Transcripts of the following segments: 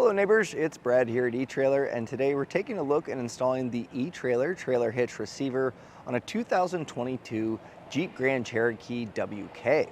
Hello neighbors, it's Brad here at eTrailer, and today we're taking a look at installing the eTrailer trailer hitch receiver on a 2022 Jeep Grand Cherokee WK.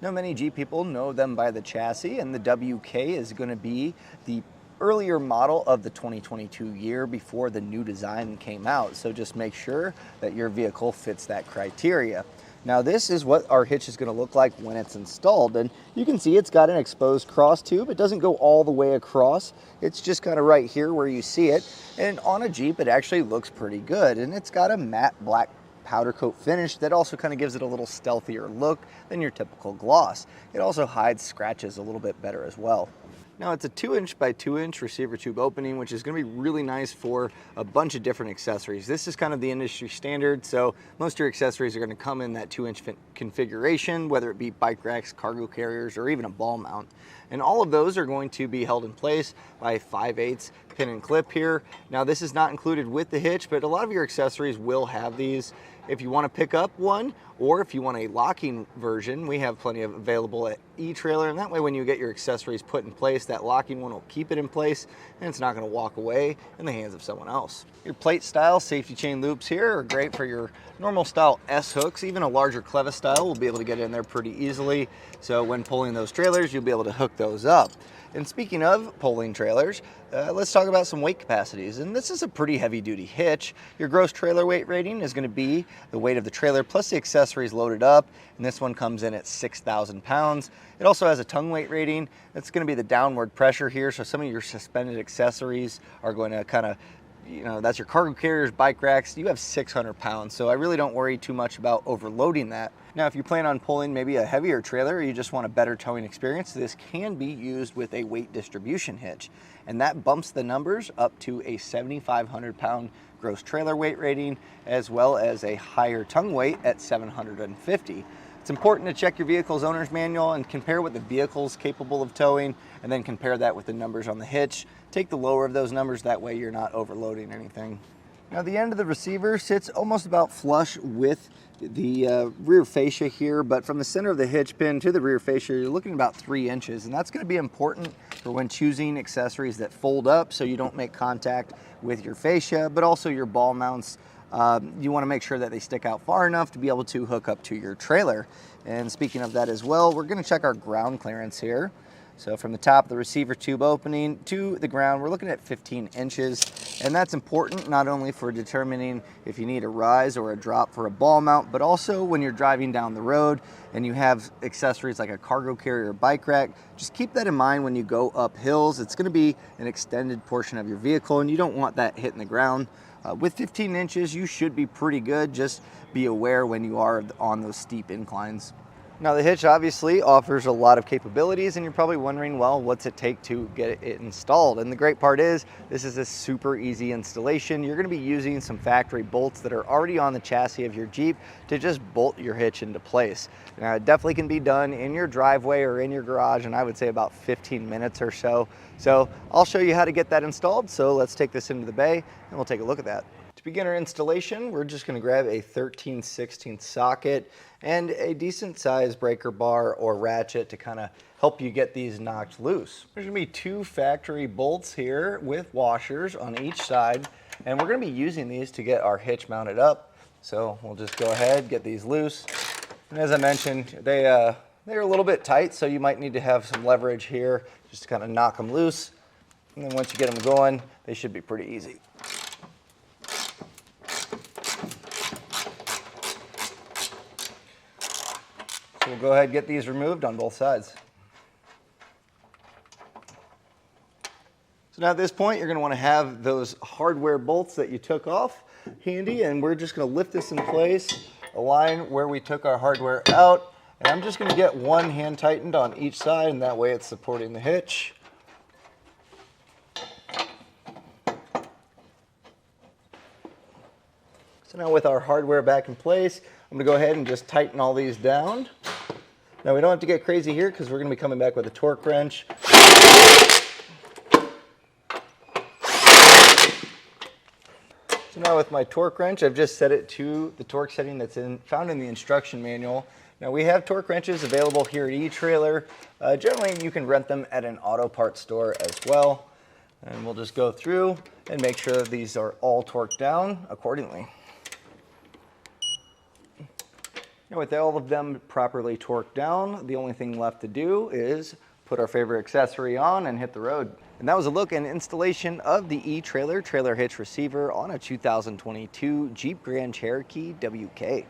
Now many Jeep people know them by the chassis, and the WK is going to be the earlier model of the 2022 year before the new design came out, so just make sure that your vehicle fits that criteria. Now this is what our hitch is going to look like when it's installed, and you can see it's got an exposed cross tube. It doesn't go all the way across, it's just kind of right here where you see it, and on a Jeep it actually looks pretty good, and it's got a matte black powder coat finish that also kind of gives it a little stealthier look than your typical gloss. It also hides scratches a little bit better as well. Now it's a 2" by 2" receiver tube opening, which is going to be really nice for a bunch of different accessories. This is kind of the industry standard, so most of your accessories are going to come in that 2" configuration, whether it be bike racks, cargo carriers, or even a ball mount. And all of those are going to be held in place by a 5/8 pin and clip here. Now this is not included with the hitch, but a lot of your accessories will have these. If you want to pick up one, or if you want a locking version, we have plenty of available at eTrailer, and that way when you get your accessories put in place, that locking one will keep it in place and it's not going to walk away in the hands of someone else. Your plate style safety chain loops here are great for your normal style S hooks. Even a larger clevis style will be able to get in there pretty easily, so when pulling those trailers you'll be able to hook those up. And speaking of pulling trailers, let's talk about some weight capacities. And this is a pretty heavy duty hitch. Your gross trailer weight rating is going to be the weight of the trailer plus the accessories loaded up, and this one comes in at 6,000 pounds. It also has a tongue weight rating. It's going to be the downward pressure here, so some of your suspended accessories are going to kind of, that's your cargo carriers, bike racks. You have 600 pounds, so I really don't worry too much about overloading that. Now, if you plan on pulling maybe a heavier trailer or you just want a better towing experience, this can be used with a weight distribution hitch, and that bumps the numbers up to a 7,500 pound gross trailer weight rating, as well as a higher tongue weight at 750. It's important to check your vehicle's owner's manual and compare what the vehicle's capable of towing, and then compare that with the numbers on the hitch. Take the lower of those numbers, that way you're not overloading anything. Now the end of the receiver sits almost about flush with the rear fascia here, but from the center of the hitch pin to the rear fascia, you're looking about 3 inches, and that's going to be important for when choosing accessories that fold up so you don't make contact with your fascia, but also your ball mounts. You want to make sure that they stick out far enough to be able to hook up to your trailer. And speaking of that as well, we're going to check our ground clearance here. So from the top of the receiver tube opening to the ground, we're looking at 15 inches. And that's important not only for determining if you need a rise or a drop for a ball mount, but also when you're driving down the road and you have accessories like a cargo carrier or bike rack. Just keep that in mind when you go up hills. It's going to be an extended portion of your vehicle, and you don't want that hitting the ground. With 15 inches, you should be pretty good. Just be aware when you are on those steep inclines. Now the hitch obviously offers a lot of capabilities, and you're probably wondering, well, what's it take to get it installed? And the great part is, this is a super easy installation. You're going to be using some factory bolts that are already on the chassis of your Jeep to just bolt your hitch into place. Now it definitely can be done in your driveway or in your garage, and I would say about 15 minutes or so. So I'll show you how to get that installed. So let's take this into the bay and we'll take a look at that. To begin our installation, we're just going to grab a 13/16 socket and a decent sized breaker bar or ratchet to kind of help you get these knocked loose. There's going to be 2 factory bolts here with washers on each side, and we're going to be using these to get our hitch mounted up. So we'll just go ahead, get these loose. And as I mentioned, they're a little bit tight, so you might need to have some leverage here just to kind of knock them loose. And then once you get them going, they should be pretty easy. So we'll go ahead and get these removed on both sides. So now at this point, you're going to want to have those hardware bolts that you took off handy, and we're just going to lift this in place, align where we took our hardware out, and I'm just going to get one hand tightened on each side, and that way it's supporting the hitch. So now with our hardware back in place, I'm going to go ahead and just tighten all these down. Now we don't have to get crazy here because we're going to be coming back with a torque wrench. So now with my torque wrench, I've just set it to the torque setting that's found in the instruction manual. Now we have torque wrenches available here at eTrailer. Generally you can rent them at an auto parts store as well. And we'll just go through and make sure that these are all torqued down accordingly. And with all of them properly torqued down, the only thing left to do is put our favorite accessory on and hit the road. And that was a look and installation of the eTrailer trailer hitch receiver on a 2022 Jeep Grand Cherokee WK.